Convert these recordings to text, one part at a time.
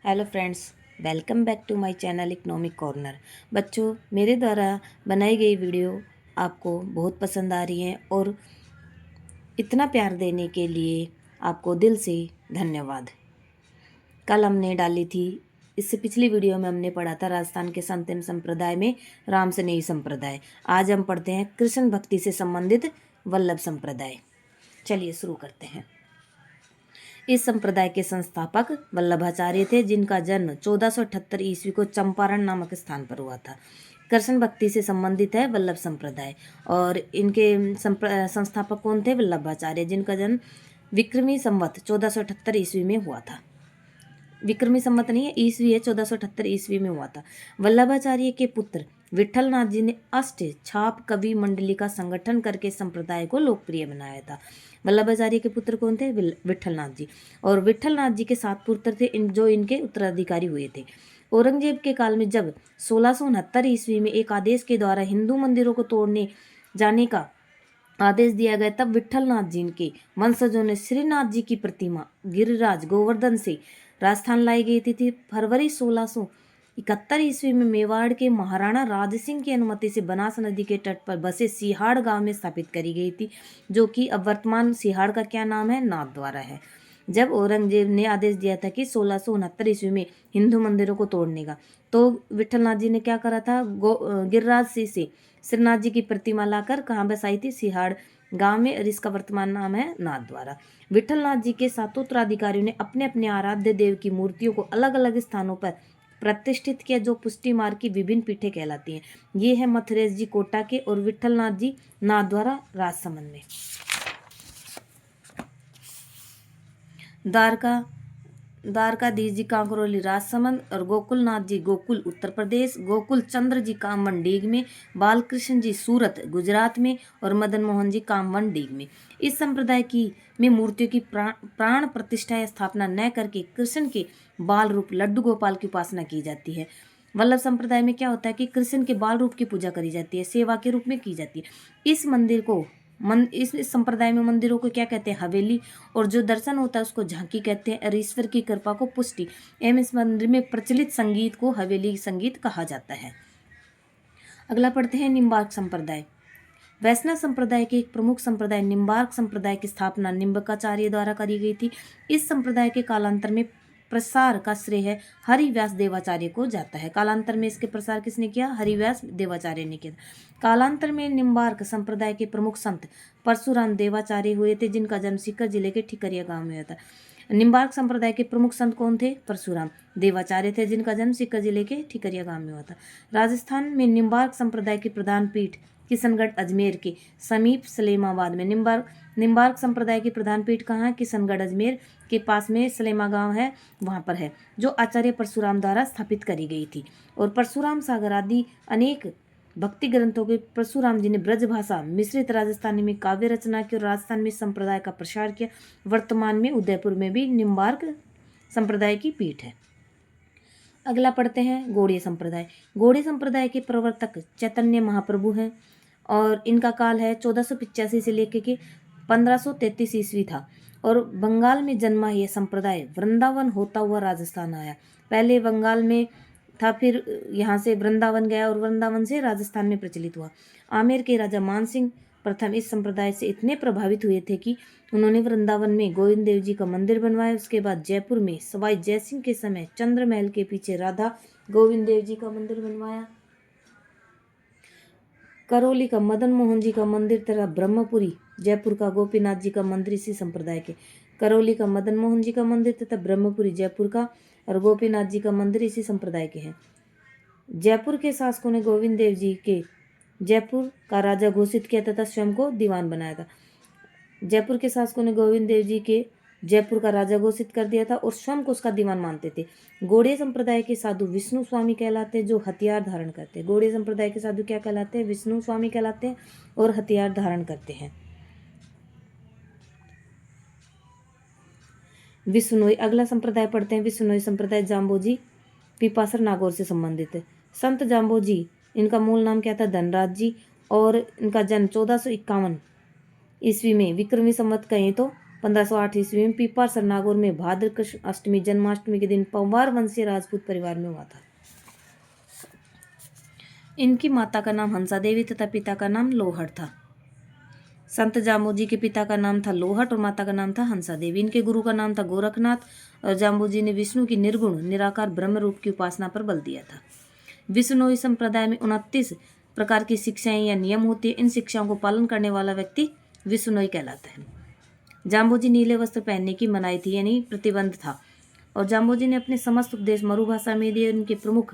Hello friends, welcome back to my channel economic corner. बच्चों, मेरे द्वारा बनाई गई वीडियो आपको बहुत पसंद आ रही है और इतना प्यार देने के लिए आपको दिल से धन्यवाद। कल हमने डाली थी, इससे पिछली वीडियो में हमने पढ़ा था राजस्थान के संत एवं संप्रदाय में राम सनेही संप्रदाय। आज हम पढ़ते हैं कृष्ण भक्ति से संबंधित वल्लभ संप्रदाय। चलिए शुरू करते हैं। इस संप्रदाय के संस्थापक वल्लभाचार्य थे, जिनका जन्म 1478 ईस्वी को चंपारण नामक स्थान पर हुआ था। कृष्ण भक्ति से संबंधित है वल्लभ संप्रदाय और इनके संस्थापक कौन थे? वल्लभाचार्य, जिनका जन्म विक्रमी संवत 1478 ईस्वी में हुआ था। विक्रमी संवत नहीं है, ईस्वी है, 1478 ईस्वी में हुआ था। वल्लभाचार्य के पुत्र विठल नाथ जी ने अष्ट छाप कवि मंडली का संगठन करके संप्रदाय को लोकप्रिय बनाया था। वल्लभाचार्य के पुत्र कौन थे? विठल नाथ जी। और विठल नाथ जी के 7 पुत्र थे जो इनके उत्तराधिकारी हुए थे। औरंगजेब के काल में जब 1669 ईस्वी में एक आदेश के द्वारा हिंदू मंदिरों को तोड़ने जाने का आदेश दिया गया, तब विठल नाथ जी के वंशजों ने श्रीनाथ जी की प्रतिमा गिरिराज गोवर्धन से राजस्थान लाई गई थी। फरवरी 1671 ईस्वी में मेवाड़ के महाराणा राज सिंह की अनुमति से बनास नदी के तट पर बसे सिहाड़ गांव में स्थापित करी गई थी, जो कि अब वर्तमान सिहाड़ का क्या नाम है? नाथद्वारा है। जब औरंगजेब ने आदेश दिया था कि 1669 ईस्वी में हिंदू मंदिरों को तोड़ने का, तो विठल नाथ जी ने क्या करा था? गिरिराज सिंह से श्रीनाथ जी की प्रतिमा लाकर कहाँ बसाई थी? सिहाड़ गांव में, और इसका वर्तमान नाम है नाथद्वारा। विठल नाथ जी के 7 उत्तराधिकारियों ने अपने अपने आराध्य देव की मूर्तियों को अलग अलग स्थानों पर प्रतिष्ठित किया, जो पुष्टि मार्ग की विभिन्न पीठें कहलाती हैं। ये है मथुरेश जी कोटा के और विठल नाथ जी नाथद्वारा राजसमंद में। द्वारकाधीश जी कांकरोली राजसमंद और गोकुलनाथ जी गोकुल उत्तर प्रदेश, गोकुल चंद्र जी कामवन डीग में, बालकृष्ण जी सूरत गुजरात में और मदन मोहन जी कामवन डीग में। इस संप्रदाय की में मूर्तियों की प्राण प्रतिष्ठा या स्थापना न करके कृष्ण के बाल रूप लड्डू गोपाल की उपासना की जाती है। वल्लभ संप्रदाय में क्या होता है कि कृष्ण के बाल रूप की पूजा करी जाती है, सेवा के रूप में की जाती है। इस मंदिर को इस संप्रदाय में मंदिरों को क्या कहते हैं? हवेली। और जो दर्शन होता है उसको झांकी कहते हैं और ईश्वर की कृपा को पुष्टि एवं इस मंदिर में प्रचलित संगीत को हवेली संगीत कहा जाता है। अगला पढ़ते हैं निम्बार्क संप्रदाय। वैष्णव संप्रदाय के एक प्रमुख संप्रदाय निम्बार्क संप्रदाय की स्थापना निम्बकाचार्य द्वारा करी गई थी। इस संप्रदाय के कालांतर में प्रसार का श्रेय हरिव्यास देवाचार्य को जाता है। कालांतर में इसके प्रसार किसने किया? हरिव्यास देवाचार्य ने किया। कालांतर में निम्बार्क संप्रदाय के प्रमुख संत परशुराम देवाचार्य हुए थे, जिनका जन्म सीकर जिले के ठिकरिया गांव में हुआ था। निम्बार्क संप्रदाय के प्रमुख संत कौन थे? परशुराम देवाचार्य थे, जिनका जन्म सीकर जिले के ठिकरिया गांव में हुआ था। राजस्थान में निम्बार्क संप्रदाय की प्रधान पीठ किशनगढ़ अजमेर के समीप सलेमाबाद में। निम्बार्क संप्रदाय की प्रधान पीठ कहाँ है? किशनगढ़ अजमेर के पास में सलेमा गांव है, वहां पर है, जो आचार्य परशुराम द्वारा स्थापित करी गई थी। और परशुराम सागर आदि अनेक भक्ति ग्रंथों के परशुराम जी ने ब्रज भाषा मिश्रित राजस्थानी में काव्य रचना की और राजस्थान में संप्रदाय का प्रसार किया। वर्तमान में उदयपुर में भी निम्बार्क संप्रदाय की पीठ है। अगला पढ़ते हैं गौड़ीय संप्रदाय। गौड़ीय संप्रदाय के प्रवर्तक चैतन्य महाप्रभु हैं और इनका काल है 1485 से लेकर के 1533 ईस्वी था। और बंगाल में जन्मा यह संप्रदाय वृंदावन होता हुआ राजस्थान आया। पहले बंगाल में था, फिर यहाँ से वृंदावन गया और वृंदावन से राजस्थान में प्रचलित हुआ। आमेर के राजा मानसिंह प्रथम इस संप्रदाय से इतने प्रभावित हुए थे कि उन्होंने वृंदावन में गोविंद देव जी का मंदिर बनवाया। उसके बाद जयपुर में सवाई जयसिंह के समय चंद्र महल के पीछे राधा गोविंद देव जी का मंदिर बनवाया। करौली का मदन मोहन जी का मंदिर तथा ब्रह्मपुरी जयपुर का गोपीनाथ जी का मंदिर इसी संप्रदाय के। करौली का मदन मोहन जी का मंदिर तथा ब्रह्मपुरी जयपुर का और गोपीनाथ जी का मंदिर इसी संप्रदाय के हैं। जयपुर के शासकों ने गोविंद देव जी के जयपुर का राजा घोषित किया तथा स्वयं को दीवान बनाया था। जयपुर के शासकों ने गोविंद देव जी के जयपुर का राजा घोषित कर दिया था और स्वयं को उसका दीवान मानते थे। गौड़ीय संप्रदाय के साधु विष्णु स्वामी कहलाते हैं, जो हथियार धारण करते हैं। गौड़ीय संप्रदाय के साधु क्या कहलाते हैं? विष्णु स्वामी कहलाते हैं और हथियार धारण करते हैं। विष्णुई। अगला संप्रदाय पढ़ते हैं विष्णुई संप्रदाय। जाम्बोजी पिपासर नागौर से संबंधित है। संत जाम्बोजी, इनका मूल नाम क्या था? धनराज जी, और इनका जन्म 1451 ईस्वी में विक्रमी संवत कहें तो 1508 ईस्वी में पीपार नागौर में भाद्र कृष्ण अष्टमी जन्माष्टमी के दिन पंवार वंशीय राजपूत परिवार में हुआ था। इनकी माता का नाम हंसा देवी तथा पिता का नाम लोहट था। संत जाम्बोजी के पिता का नाम था लोहट और माता का नाम था हंसा देवी। इनके गुरु का नाम था गोरखनाथ और जाम्बोजी ने विष्णु की निर्गुण निराकार ब्रह्म रूप की उपासना पर बल दिया था। विष्णुई संप्रदाय में 29 प्रकार की शिक्षाएं या नियम होती है। इन शिक्षाओं को पालन करने वाला व्यक्ति विष्णुई कहलाता है। जाम्बोजी नीले वस्त्र पहनने की मनाही थी यानी प्रतिबंध था और जाम्बोजी ने अपने समस्त उपदेश मरुभाषा में दिए। उनके प्रमुख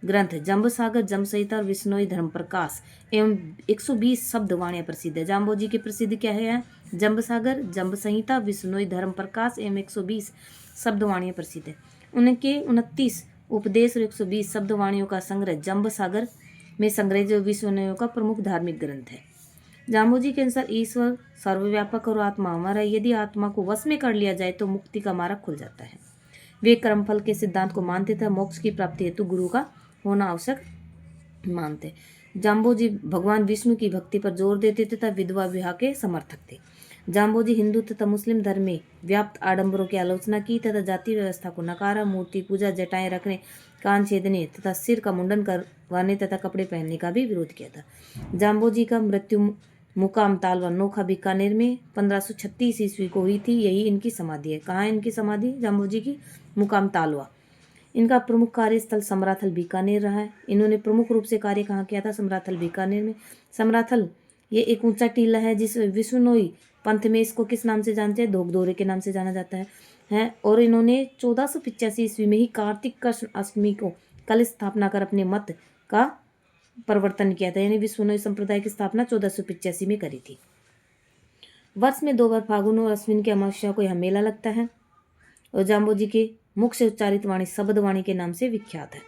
ग्रंथ जंबसागर, जमसंहिता और विष्णोई धर्म प्रकाश एवं 120 शब्द वाणियां प्रसिद्ध है। जाम्बोजी की प्रसिद्ध क्या है? जंबसागर, जंबसंहिता, विष्णोई धर्म प्रकाश एवं 120 शब्द वाणियां प्रसिद्ध है। उनके 29 उपदेश और 120 शब्द वाणियों का संग्रह जंबसागर में संग्रह जो विष्णोइयों का प्रमुख धार्मिक ग्रंथ है। जाम्बोजी के अनुसार ईश्वर सर्वव्यापक और आत्मा हमारा, यदि आत्मा को वश में कर लिया जाए तो मुक्ति का मार्ग खुल जाता है। वे कर्मफल के सिद्धांत को मानते थे। मोक्ष की प्राप्ति हेतु गुरु का होना आवश्यक मानते। जाम्बोजी भगवान विष्णु की भक्ति पर जोर देते तथा विधवा विवाह के समर्थक थे। जाम्बोजी हिंदू तथा मुस्लिम धर्म में व्याप्त आडंबरों की आलोचना की तथा जाति व्यवस्था को नकारा। मूर्ति पूजा, जटाएं रखने, कान छेदने तथा सिर का मुंडन करवाने तथा कपड़े पहनने का भी विरोध किया था। जाम्बोजी का मृत्यु मुकाम तालवा नोखा बीकानेर में 1536 ईस्वी को हुई थी। यही इनकी समाधि है। कहाँ है इनकी समाधि? जाम्बोजी की मुकाम तालवा। इनका प्रमुख कार्यस्थल समराथल बीकानेर रहा है। इन्होंने प्रमुख रूप से कार्य कहाँ किया था? समराथल बीकानेर में। समराथल ये एक ऊंचा टीला है जिस विष्णुई पंथ में इसको किस नाम से जानते हैं? धोकदोरे के नाम से जाना जाता है। और इन्होंने 1485 ईस्वी में ही कार्तिक कृष्ण अष्टमी को कल स्थापना कर अपने मत का परिवर्तन किया था। यानी विष्णुई संप्रदाय की स्थापना 1485 में करी थी। वर्ष में 2 बार फागुन और अश्विन की अमावस्या को यह मेला लगता है और जाम्बोजी के मुख से उच्चारित वाणी शब्द वाणी के नाम से विख्यात है।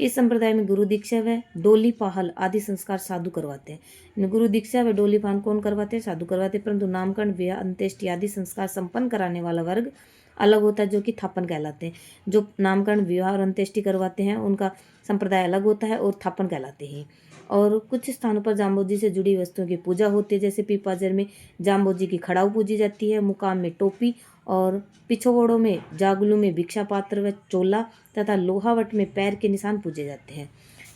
इस संप्रदाय में गुरु दीक्षा व डोली पाहल आदि संस्कार साधु करवाते हैं। गुरु दीक्षा व डोली पाहल कौन करवाते हैं? साधु करवाते हैं। परंतु नामकरण, विवाह, अंत्येष्टि आदि संस्कार संपन्न कराने वाला वर्ग अलग होता है जो कि थापन कहलाते हैं। जो नामकरण, विवाह और अंत्येष्टि करवाते हैं उनका संप्रदाय अलग होता है और थापन कहलाते हैं। और कुछ स्थानों पर जाम्बोजी से जुड़ी वस्तुओं की पूजा होती है। जैसे पीपाजर में जाम्बोजी की खड़ाऊ पूजी जाती है। मुकाम में टोपी और पिछोवड़ों में जागलू में भिक्षा पात्र व चोला तथा लोहावट में पैर के निशान पूजे जाते हैं।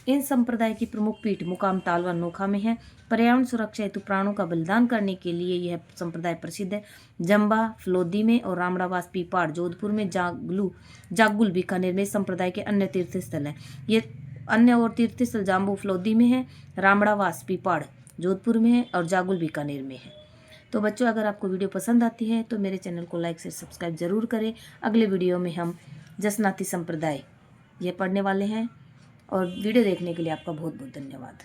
इन संप्रदाय की प्रमुख पीठ मुकाम तालवा नोखा में है। पर्यावरण सुरक्षा हेतु प्राणों का बलिदान करने के लिए यह संप्रदाय प्रसिद्ध है। जंबा फलोदी में और रामड़ावास पीपाड़ जोधपुर में, जागुल बीकानेर में संप्रदाय के अन्य तीर्थ स्थल हैं। ये अन्य और तीर्थ स्थल जाम्बू फलोदी में है, रामड़ावास पीपाड़ जोधपुर में है और जागुल बीकानेर में है। तो बच्चों, अगर आपको वीडियो पसंद आती है तो मेरे चैनल को लाइक से सब्सक्राइब जरूर करें। अगले वीडियो में हम जसनाती संप्रदाय ये पढ़ने वाले हैं और वीडियो देखने के लिए आपका बहुत बहुत धन्यवाद।